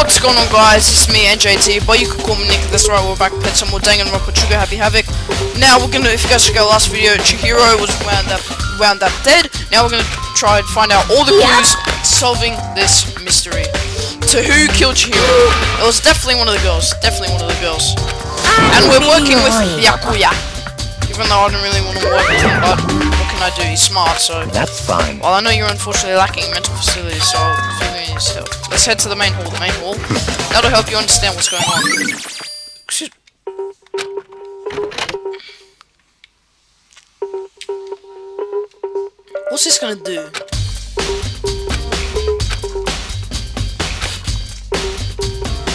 What's going on, guys? It's me, NJT, but you could call me Nick. That's right, we're back with some more Danganronpa Trigger Happy Havoc. Now we're gonna, if you guys check out the last video, Chihiro was wound up dead. Now we're gonna try and find out all the clues solving this mystery. To who killed Chihiro? It was definitely one of the girls. Definitely one of the girls. And we're working with Yakuya. Even though I don't really want to work with him, but what can I do? He's smart, so... That's fine. Well, I know you're unfortunately lacking in mental facilities, so I'll feel you need help. Let's head to the main hall. That'll help you understand what's going on. What's this gonna do?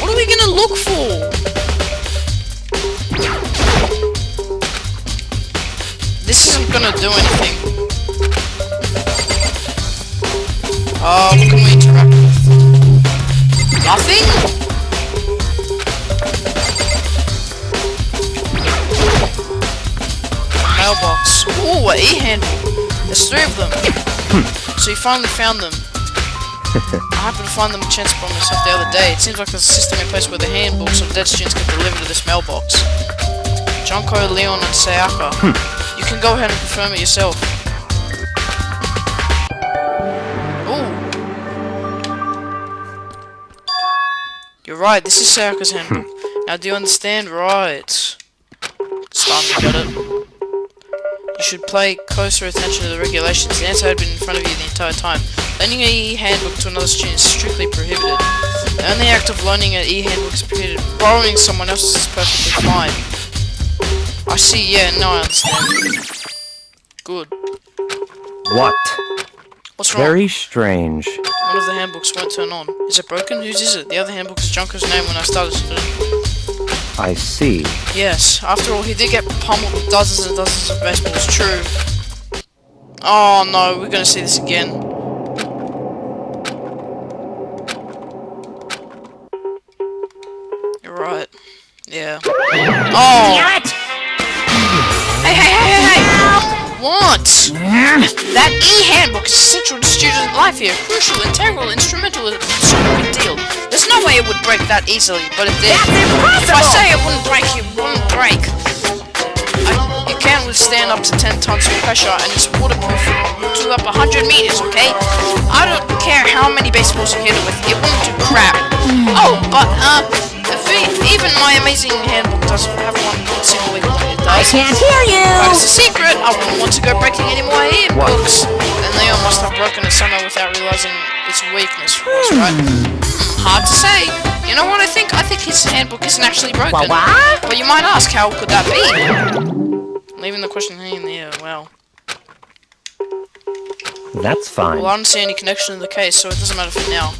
What are we gonna look for? This isn't gonna do anything. What can we interact with? Nothing? Mailbox. Ooh, an e-handle. There's 3 of them. So you finally found them. I happened to find them a chance by myself the other day. It seems like there's a system in place where the handbooks of dead students get delivered to this mailbox. Junko, Leon, and Sayaka. You can go ahead and confirm it yourself. Ooh. You're right, this is Sayaka's handbook. Now do you understand? Right. Starting to get it. You should pay closer attention to the regulations. The answer had been in front of you the entire time. Lending an e-handbook to another student is strictly prohibited. The only act of loaning an e-handbook is prohibited. Borrowing someone else's is perfectly fine. I see, yeah, now I understand. Good. What? What's wrong? Very strange. One of the handbooks won't turn on. Is it broken? Whose is it? The other handbook is Junko's name when I started studying. I see. Yes, after all, he did get pummeled with dozens and dozens of baseballs. True. Oh no, we're gonna see this again. You're right. Yeah. Oh! Hey! What? That e-handbook is essential to student life here. Crucial, integral, instrumental, it's a super big deal. There's no way it would break that easily, but it did. If I say it wouldn't break, it wouldn't break. It can withstand up to 10 tons of pressure, and it's waterproof to up 100 meters, okay? I don't care how many baseballs you hit it with, it won't do crap. Oh, but, even my amazing handbook doesn't have one single weak point. It does. I can't hear you! But it's a secret. I wouldn't want to go breaking any more handbooks. Then Leon must have broken it somehow without realizing its weakness was, right? Hard to say. You know what I think? I think his handbook isn't actually broken. What? But you might ask, how could that be? Leaving the question in the air, well. That's fine. Well, I don't see any connection to the case, so it doesn't matter for now.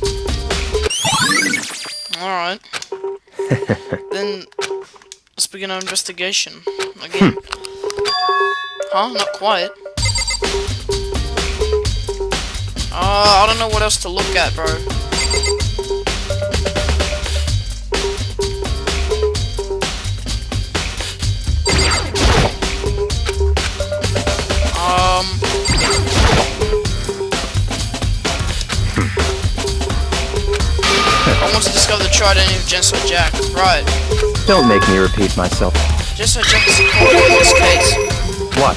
Alright. Then, let's begin our investigation. Again. Huh? Not quite. I don't know what else to look at, bro. I want to discover the true identity of Genocide Jack. Right. Don't make me repeat myself. Genocide Jack is important in this case. What?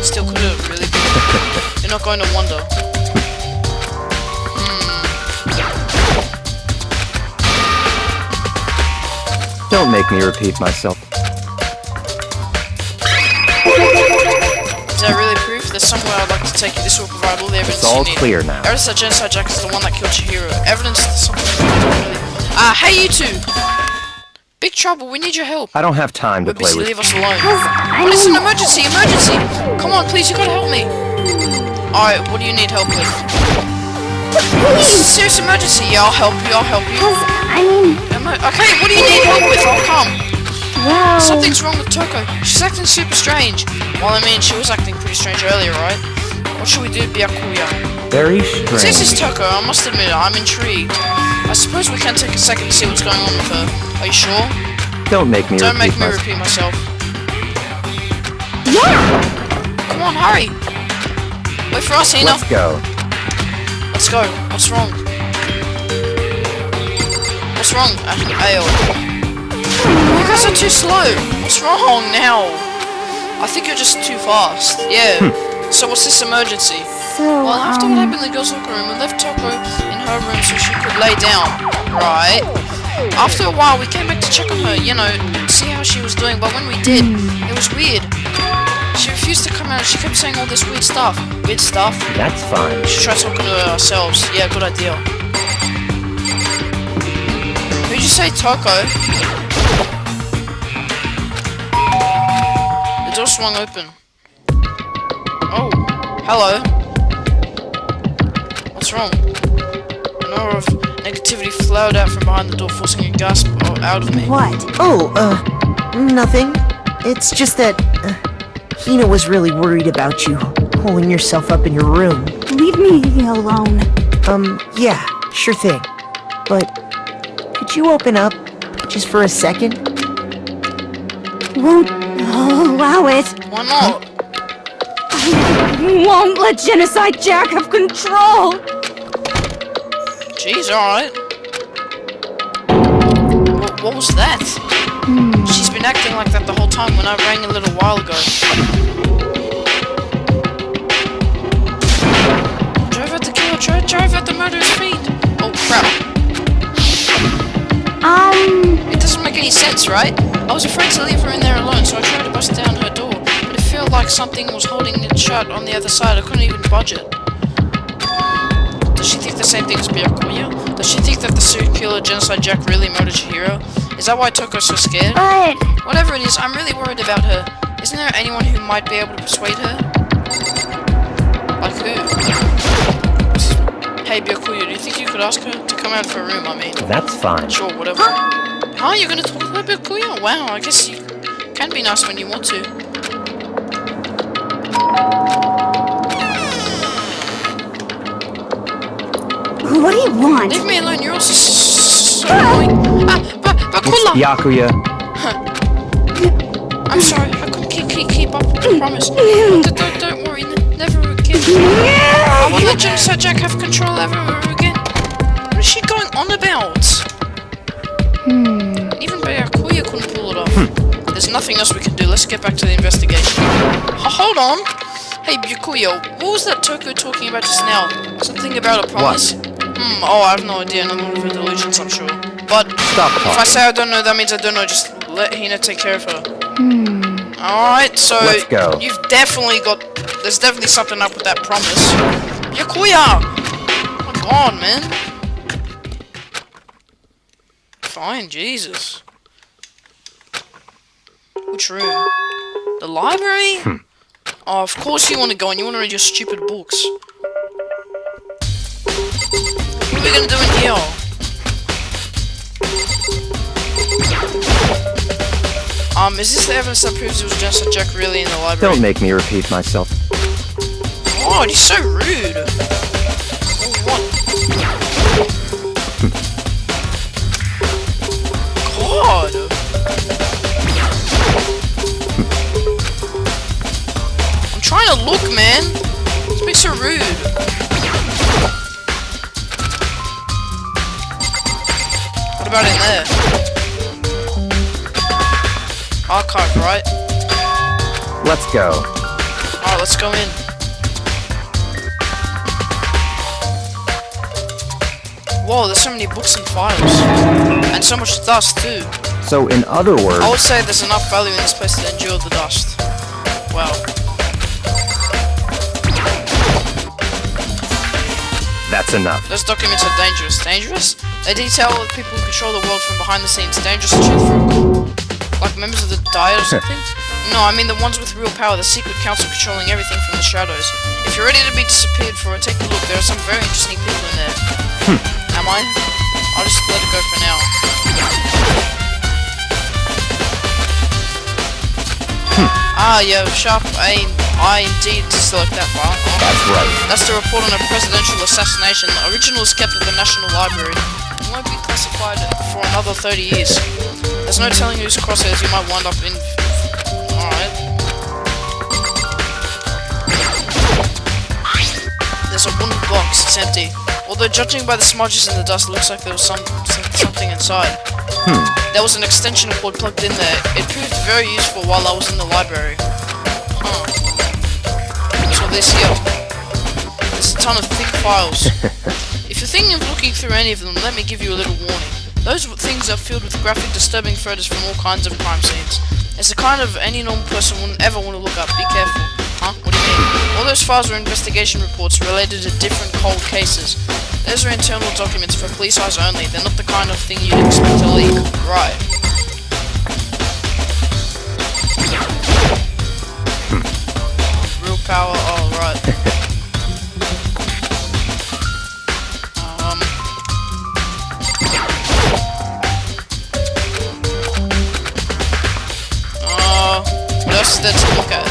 Still could have really been. You're not going to wonder. Don't make me repeat myself. Is that really proof? There's somewhere I'd like to take you. This will provide all the evidence It's all you need. clear now. Evidence that Genocide Jack is the one that killed Chihiro. Evidence that something really... hey you two! Big trouble, we need your help. I don't have time to play busy, with. leave us alone. But it's an emergency! Come on, please, you gotta help me! Alright, what do you need help with? This is a serious emergency. Yeah, I'll help you. Okay, what do you need help with? I'll come. Well... Something's wrong with Toko. She's acting super strange. Well, I mean, she was acting pretty strange earlier, right? What should we do, Byakuya? Very strange. This is Toko, I must admit, I'm intrigued. I suppose we can take a second to see what's going on with her. Are you sure? Don't make me repeat myself. Yeah! Come on, hurry! Wait for us, Hina. Let's go. Let's go. What's wrong? What's wrong, Ayo? You guys are too slow. What's wrong now? I think you're just too fast. Yeah. So what's this emergency? So, Well, after what happened in the girls' locker room, we left Toko in her room so she could lay down. Right. After a while, we came back to check on her, you know, see how she was doing. But when we did, it was weird. She refused to come out. She kept saying all this weird stuff. Weird stuff? That's fine. We should try talking to her ourselves. Yeah, good idea. Who'd you say, Toko? The door swung open. Oh, hello. What's wrong? An aura of negativity flowed out from behind the door, forcing a gasp out of me. what? Oh, nothing. It's just that, Hina was really worried about you, holding yourself up in your room. Leave me alone. Yeah, sure thing. But, could you open up, just for a second? Won't allow it. Why not? Won't let Genocide Jack have control. Jeez, alright. What was that? She's been acting like that the whole time when I rang a little while ago. Drove out the killer, drove out the murderer's feet. Oh crap. It doesn't make any sense, right? I was afraid to leave her in there alone, so I tried to bust down her door. But it felt like something was holding it shut on the other side. I couldn't even budge it. Does she think the same thing as Byakuya? Does she think that the serial killer Genocide Jack really murdered Chihiro? Is that why Toko's so scared? But Whatever it is, I'm really worried about her. Isn't there anyone who might be able to persuade her? Like who? Hey Byakuya, do you think you could ask her to come out of her room, I mean? That's fine. Sure, whatever. Huh? You're gonna talk to her, Byakuya? Wow, I guess you can be nice when you want to. what do you want? Leave me alone, you're also so annoying. Bakula! Byakuya. I'm sorry, I couldn't keep up with the promise. Don't worry, never again. I won't let Genocide Jack have control ever again. What is she going on about? Even Byakuya couldn't pull it off. There's nothing else we can do. Let's get back to the investigation. Hold on. Hey Byakuya, what was that Toko talking about just now? Something about a promise? Oh, I have no idea. Another one of her delusions, I'm sure. But Stop if I talking. say I don't know, that means I don't know. Just let Hina take care of her. Alright, so Let's go. you've definitely got... There's definitely something up with that promise. Byakuya! Oh my god, man. Fine, Jesus. Which room? The library? Oh, of course you want to go and you want to read your stupid books. What are we gonna do in here? Is this the evidence that proves it was Genocide Jack really in the library? Don't make me repeat myself. God, he's so rude. Oh, what? God. I'm trying to look, man. This makes so rude. What about in there? Archive, right? Let's go. Alright, let's go in. Whoa, there's so many books and files. And so much dust, too. So, in other words, I would say there's enough value in this place to endure the dust. Wow. that's enough. Those documents are dangerous. Dangerous? They detail the people who control the world from behind the scenes. Dangerous to shoot through. Like members of the Diet or something? No, I mean the ones with real power, the secret council controlling everything from the shadows. If you're ready to be disappeared for it, take a look. There are some very interesting people in there. Am I? I'll just let it go for now. Yeah, sharp aim. I indeed select that file. Oh. That's right. That's the report on a presidential assassination. The original is kept at the National Library. It won't be classified for another 30 years. There's no telling whose crosshairs you might wind up in. Alright. It's a wooden box. It's empty. Although judging by the smudges and the dust, it looks like there was something inside. There was an extension cord plugged in there. It proved very useful while I was in the library. So this here. There's a ton of thick files. If you're thinking of looking through any of them, let me give you a little warning. Those things are filled with graphic, disturbing photos from all kinds of crime scenes. It's the kind of any normal person wouldn't ever want to look up. Be careful. Huh? What do you mean? All those files are investigation reports related to different cold cases. Those are internal documents for police eyes only. They're not the kind of thing you'd expect to leak. Right. Real power. Oh, right. What else is there to look at?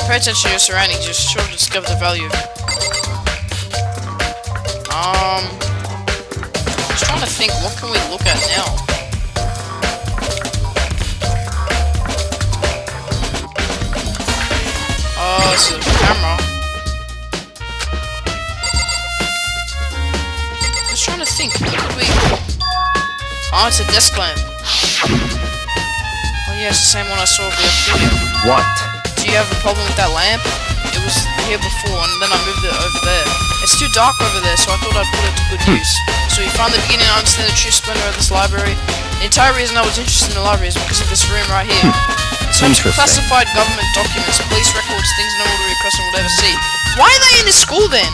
Pay attention to your surroundings, you're sure to discover the value. Just trying to think, what can we look at now? Oh, this is a camera. Just trying to think, what could we... Oh, it's a desk lamp. Oh yeah, it's the same one I saw before. What? Do you have a problem with that lamp? It was here before, and then I moved it over there. It's too dark over there, so I thought I'd put it to good use. So you finally beginning to understand the true splendor of this library. The entire reason I was interested in the library is because of this room right here. So much classified government documents, police records, things no ordinary person would ever see. Why are they in this school then?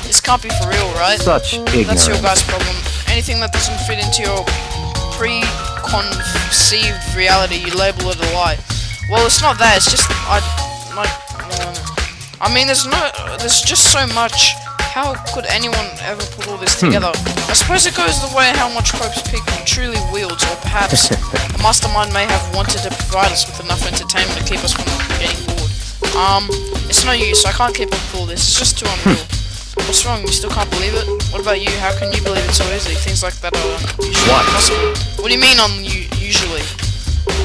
This can't be for real, right? Such ignorance. That's your guys' problem. Anything that doesn't fit into your preconceived reality, you label it a lie. Well, it's not that. It's just I mean, there's just so much. How could anyone ever put all this together? I suppose it goes the way how much hopes people truly wields, or perhaps a mastermind may have wanted to provide us with enough entertainment to keep us from getting bored. It's no use. I can't keep up with all this. It's just too unreal. What's wrong? You still can't believe it? What about you? How can you believe it so easily? Things like that are usually impossible. What do you mean usually?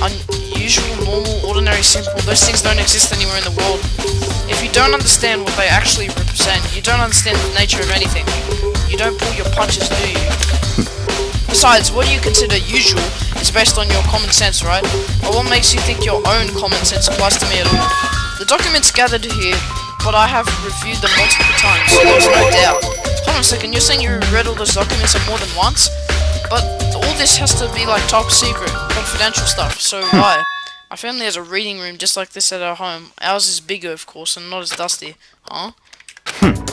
Unusual, normal, ordinary, simple. Those things don't exist anywhere in the world. If you don't understand what they actually represent, you don't understand the nature of anything. You don't pull your punches, do you? Besides, what do you consider usual is based on your common sense, right? But what makes you think your own common sense applies to me at all? The documents gathered here, but I have reviewed them multiple times, so there's no doubt. Hold on a second, you're saying you read all those documents more than once? But all this has to be like top secret, confidential stuff, so why? My family has a reading room just like this at our home. Ours is bigger, of course, and not as dusty. Huh?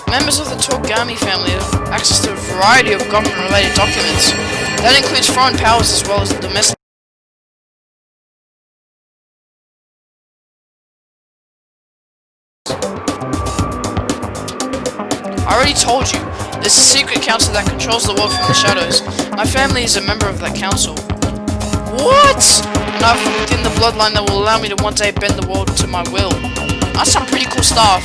Members of the Togami family have access to a variety of government-related documents. That includes foreign powers as well as domestic. I already told you, there's a secret council that controls the world from the shadows. My family is a member of that council. What? And I've looked in the bloodline that will allow me to one day bend the world to my will. That's some pretty cool stuff.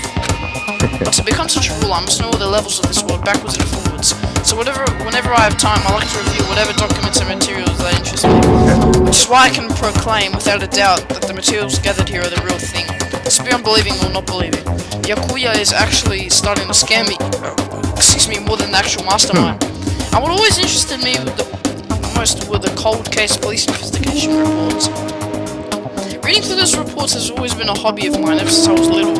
But to become such a ruler, I must know all the levels of this world, backwards and forwards. So whenever I have time, I like to review whatever documents and materials that interest me. Which is why I can proclaim, without a doubt, that the materials gathered here are the real thing. It's beyond believing or not believing. Yakuya is actually starting to scam me, more than the actual mastermind. And what always interested me most were the cold case police investigation reports. Reading through those reports has always been a hobby of mine ever since I was little.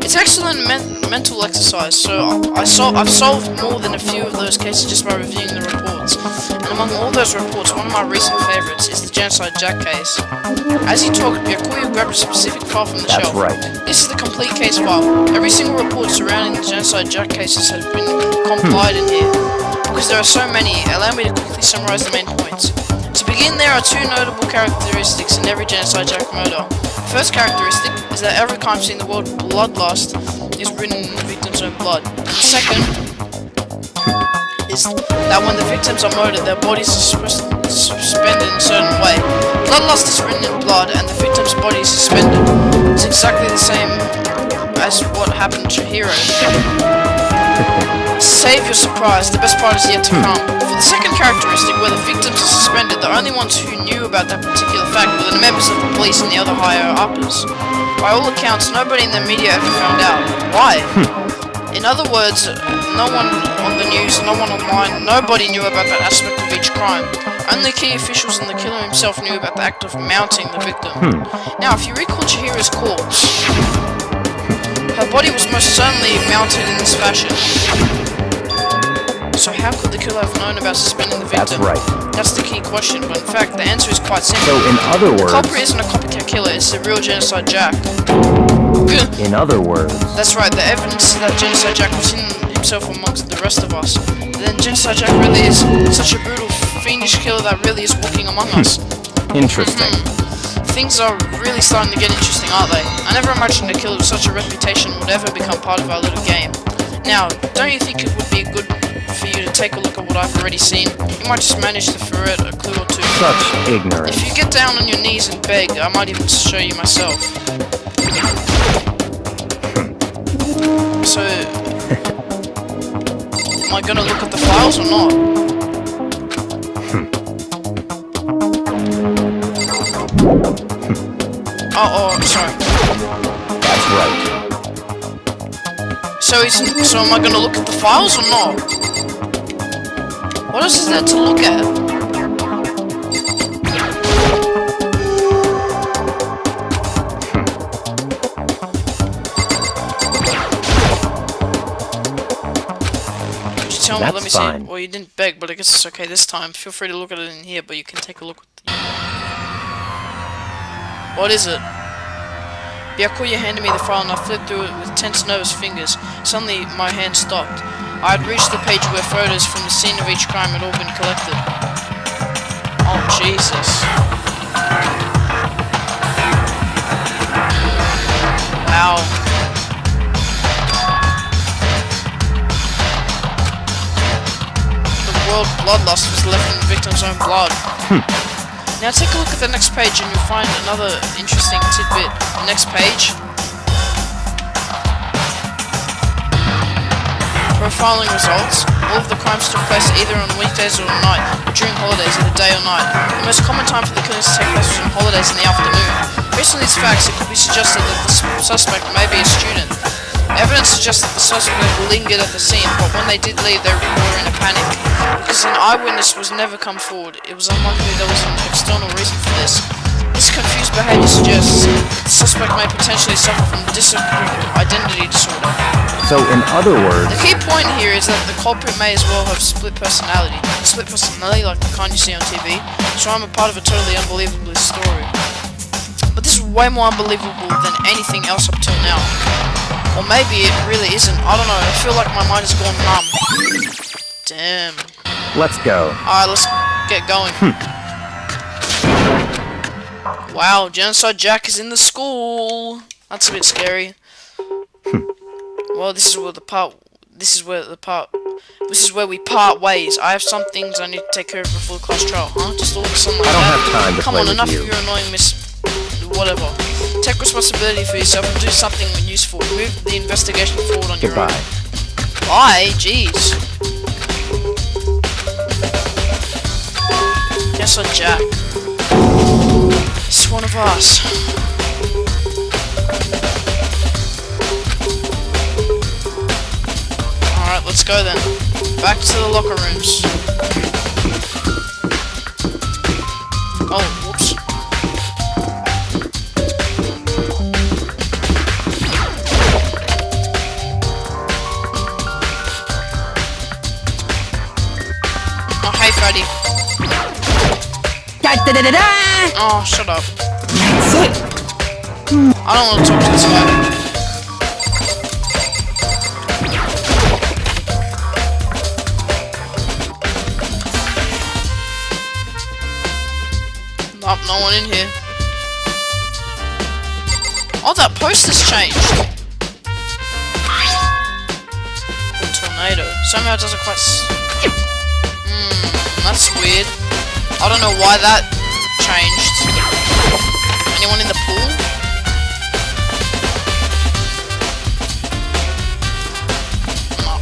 It's excellent mental exercise, so I've solved more than a few of those cases just by reviewing the reports. And among all those reports, one of my recent favorites is the Genocide Jack case. As he talked, Yakuya grabbed a specific file from the shelf. Right. This is the complete case file. Every single report surrounding the Genocide Jack cases has been compiled in here. Because there are so many, allow me to quickly summarize the main points. To begin, there are two notable characteristics in every Genocide Jack murder. The first characteristic is that every crime scene in the world, bloodlust is written in the victim's own blood. The second is that when the victims are murdered, their bodies are suspended in a certain way. Bloodlust is written in blood, and the victim's body is suspended. It's exactly the same as what happened to Hiro. Save your surprise, the best part is yet to come. For the second characteristic, where the victims are suspended, the only ones who knew about that particular fact were the members of the police and the other higher-uppers. By all accounts, nobody in the media ever found out. Why? In other words, no one on the news, no one online, nobody knew about that aspect of each crime. Only key officials and the killer himself knew about the act of mounting the victim. Now, if you recall Chihira's corpse, her body was most certainly mounted in this fashion. So how could the killer have known about suspending the victim? That's right. That's the key question, but in fact, the answer is quite simple. So in other The words... culprit isn't a copycat killer, it's the real Genocide Jack. In other words... That's right, the evidence that Genocide Jack was in himself amongst the rest of us. Then Genocide Jack really is such a brutal, fiendish killer that really is walking among us. Interesting. Things are really starting to get interesting, aren't they? I never imagined a killer with such a reputation would ever become part of our little game. Now, don't you think it would be good for you to take a look at what I've already seen? You might just manage to ferret a clue or two. Such ignorance. If you get down on your knees and beg, I might even show you myself. So, am I gonna look at the files or not? Oh, sorry. That's right. So am I gonna look at the files or not? What else is there to look at? Could you tell me? That's Let me fine. see. Well, you didn't beg, but I guess it's okay this time. Feel free to look at it in here, but you can take a look. What is it? Byakuya handed me the file and I flipped through it with tense, nervous fingers. Suddenly, my hand stopped. I had reached the page where photos from the scene of each crime had all been collected. Oh, Jesus. Wow. The word bloodlust was left in the victim's own blood. Now take a look at the next page and you'll find another interesting tidbit. The next page. Profiling results. All of the crimes took place either on weekdays or at night, or during holidays, either day or night. The most common time for the killings to take place was on holidays in the afternoon. Based on these facts, it could be suggested that the suspect may be a student. Evidence suggests that the suspect lingered at the scene, but when they did leave, they were in a panic. Because an eyewitness was never come forward, it was unlikely there was an external reason for this. This confused behavior suggests that the suspect may potentially suffer from dissociative identity disorder. So in other words... The key point here is that the culprit may as well have split personality. A split personality like the kind you see on TV, so I'm a part of a totally unbelievable story. But this is way more unbelievable than anything else up till now. Or maybe it really isn't. I don't know. I feel like my mind has gone numb. Damn. Let's go. Alright, let's get going. Wow, Genocide Jack is in the school. That's a bit scary. Well, this is where we part ways. I have some things I need to take care of before the class trial. Huh? Just all of a sudden like I don't that? have time to Come play on, with enough you. of your annoying whatever. Take responsibility for yourself and do something useful. Move the investigation forward on your own. Goodbye. Bye, jeez. Genocide Jack. It's one of us. Alright, let's go then. Back to the locker rooms. Oh, whoops. Oh, hey, Freddy. Oh, shut up. I don't want to talk to this guy. Nope, no one in here. Oh, that poster's changed. The tornado. Somehow it doesn't quite that's weird. I don't know why that changed. Anyone in the pool? No.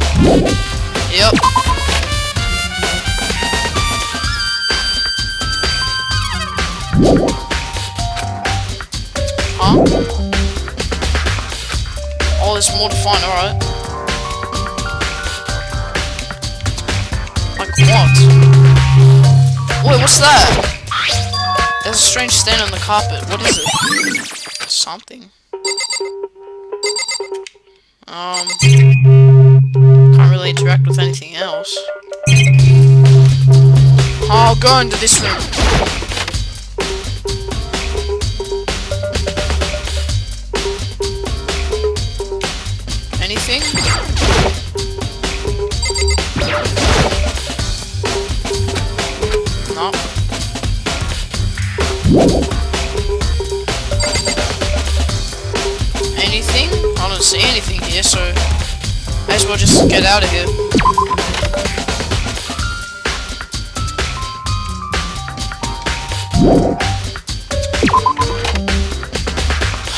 there's more to find, alright. Like what? Wait, what's that? There's a strange stain on the carpet. What is it? Something. Can't really interact with anything else. I'll go into this room. Anything? No. Anything? I don't see anything here, so may as well just get out of here.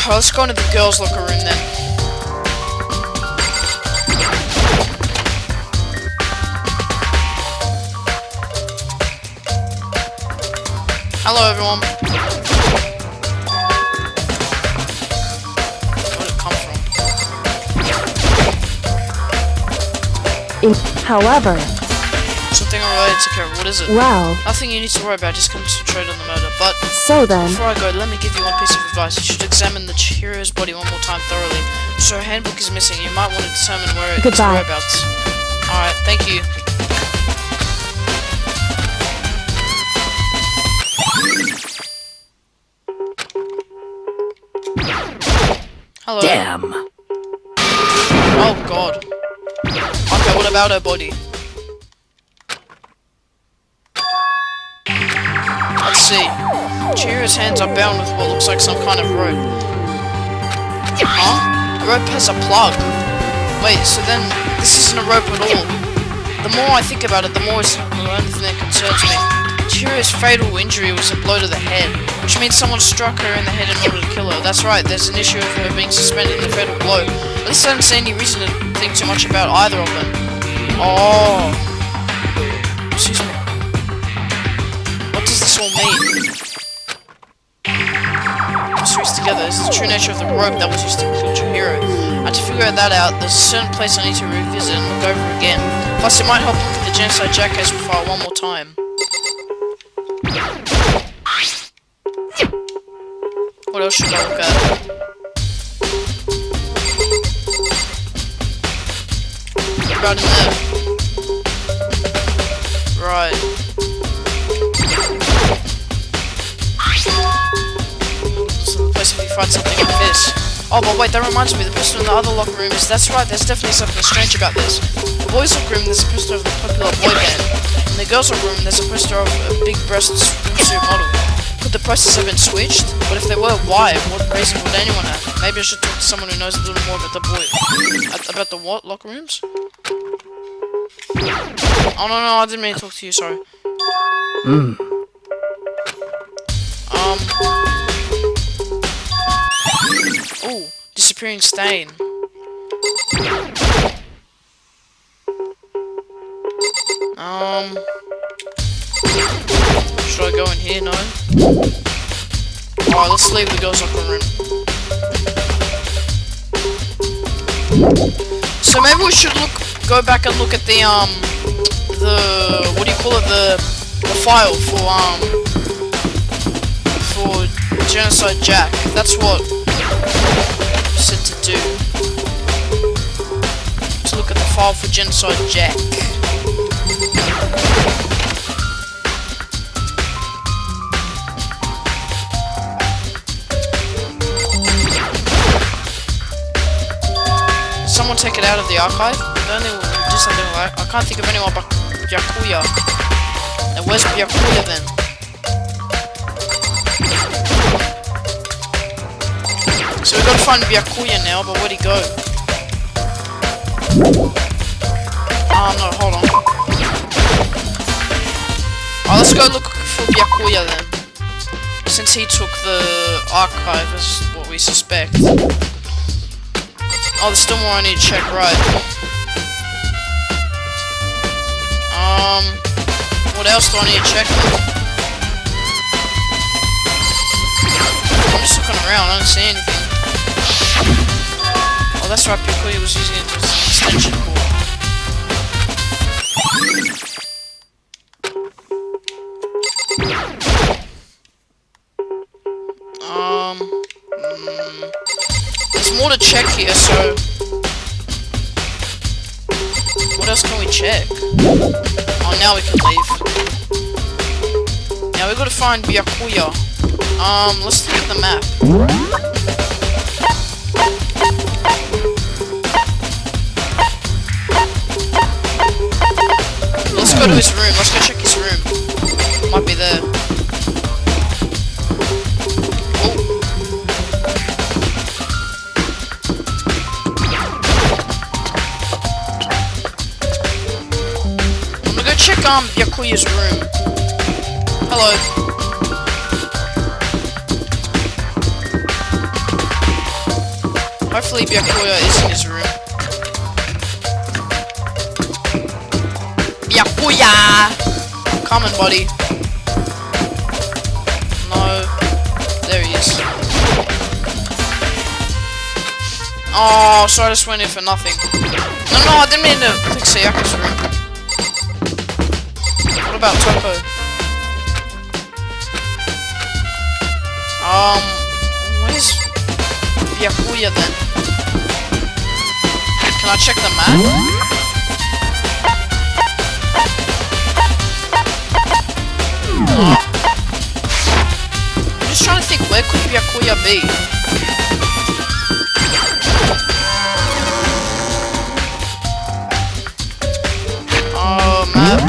Oh, let's go into the girls' locker room then. Hello, everyone. Where did it come from? However, Something unrelated to Karen. What is it? well, Nothing you need to worry about. Just concentrate on the murder. But so then, before I go, let me give you one piece of advice. You should examine the hero's body one more time thoroughly. So her handbook is missing. You might want to determine where its Goodbye. whereabouts. Alright, thank you. Hello. Damn. Oh god. Okay, what about her body? Let's see. Chihira's hands are bound with what looks like some kind of rope. Huh? The rope has a plug. Wait, so then this isn't a rope at all. The more I think about it, the more it's the only thing that concerns me. Chihira's fatal injury was a blow to the head, which means someone struck her in the head in order to kill her. That's right, there's an issue of her being suspended in a fatal blow. At least I don't see any reason to think too much about either of them. Oh. Excuse me. What does this all mean? Mysteries together. This is the true nature of the rope that was used to kill Chihiro. I have to figure that out. There's a certain place I need to revisit and look over again. Plus, it might help look at the Genocide Jack case file one more time. What else should I look at? What about in there? Right. This is the place if you find something like this. Oh, but wait, that reminds me, the poster in the other locker room is... That's right, there's definitely something strange about this. In the boys' locker room, there's a poster of the popular boy band. In the girls' locker room, there's a poster of a big-breasted swimsuit model. Could the prices have been switched? But if they were, why? What reason would anyone have? Maybe I should talk to someone who knows a little more about the boy... about the what? Locker rooms? Oh, no, I didn't mean to talk to you, sorry. Ooh, disappearing stain. Should I go in here? No? Alright, let's leave the girls' locker room. So maybe we should go back and look at the what do you call it, the file for Genocide Jack. That's what I said to do. To look at the file for Genocide Jack. Someone take it out of the archive? Don't they do something like... I can't think of anyone but Byakuya. Now where's Byakuya then? So we gotta find Byakuya now, but where'd he go? Oh no, hold on. Oh, let's go look for Byakuya then. Since he took the archive as what we suspect. Oh, there's still more I need to check, right. What else do I need to check then? I'm just looking around, I don't see anything. Oh, that's right, Byakuya was using it as an extension cord. There's more to check here, so... What else can we check? Oh, now we can leave. Now we gotta find Byakuya. Let's look at the map. Let's go to his room. Let's go check his room. Might be there. Oh. I'm gonna go check Byakuya's room. Hello. Hopefully Byakuya is in his room. Byakuya! Come on, buddy. No. There he is. Oh, sorry, I just went in for nothing. No, I didn't mean to click Sayaka's room. What about Toko? Where's Byakuya then? Can I check the map? I'm just trying to think, where could Byakuya be? Map?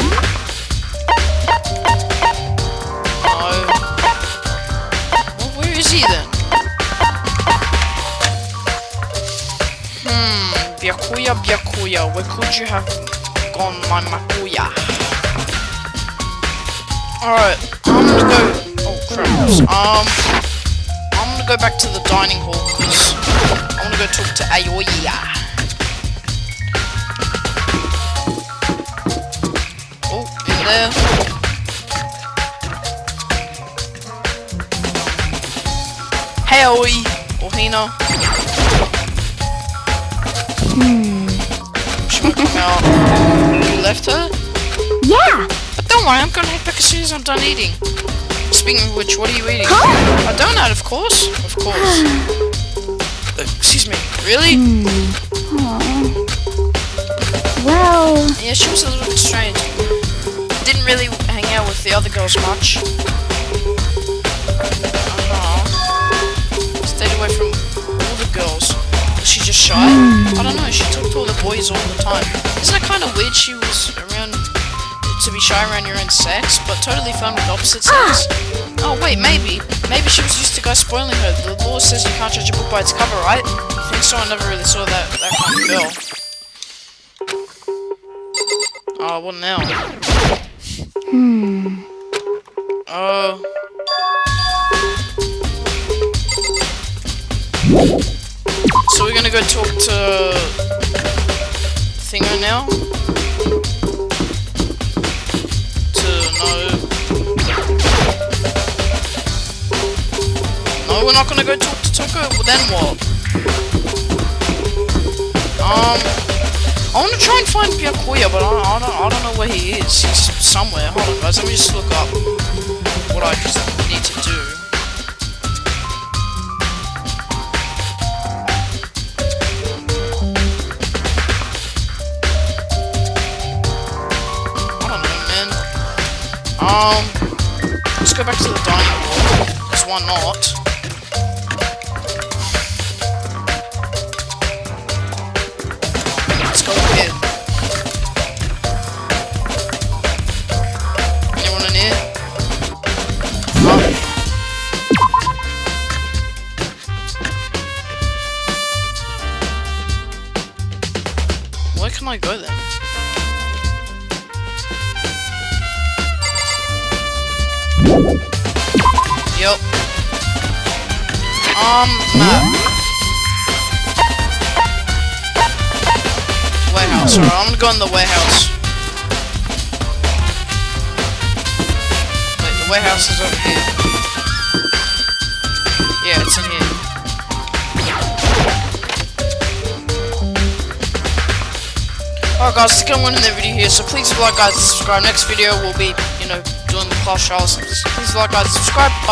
No. Well, where is he then? Byakuya, where could you have gone, my Makuya? Alright, I'm gonna go... Oh, crap. I'm gonna go back to the dining hall, because I wanna go talk to Aoya. Oh, in there. Hey, Aoi! Or Hina. She won't come out. You left her? Yeah. But don't worry, I'm gonna head back as soon as I'm done eating. Speaking of which, what are you eating? Huh? A donut, of course. Of course. Excuse me. Really? Well... Yeah, she was a little bit strange. Didn't really hang out with the other girls much. Stayed away from all the girls. Was she just shy? I don't know, she talked to all the boys all the time. Isn't it kind of weird she was around... to be shy around your own sex, but totally fun with opposite sex? Oh wait, maybe. Maybe she was used to guys spoiling her. The law says you can't judge a book by its cover, right? I think so, I never really saw that kind of girl. Oh, what now? Oh. So we're gonna go talk to... Thingo now? No, we're not gonna go talk to Toko. Well, then what? I wanna try and find Byakuya, but I don't know where he is. He's somewhere. Hold on, guys. Let me just look up what I just need to do. I don't know, man. Let's go back to the dining hall. Because why not? Let's go over here. Anyone in here? Oh. Where can I go then? Yep. Map. Warehouse. Alright, I'm gonna go in the warehouse. Wait, the warehouse is over here. Yeah, it's in here. Alright guys, it's gonna end the video here, so please like, guys, and subscribe. Next video will be, you know, doing the class trials. Please like, guys, and subscribe. Bye.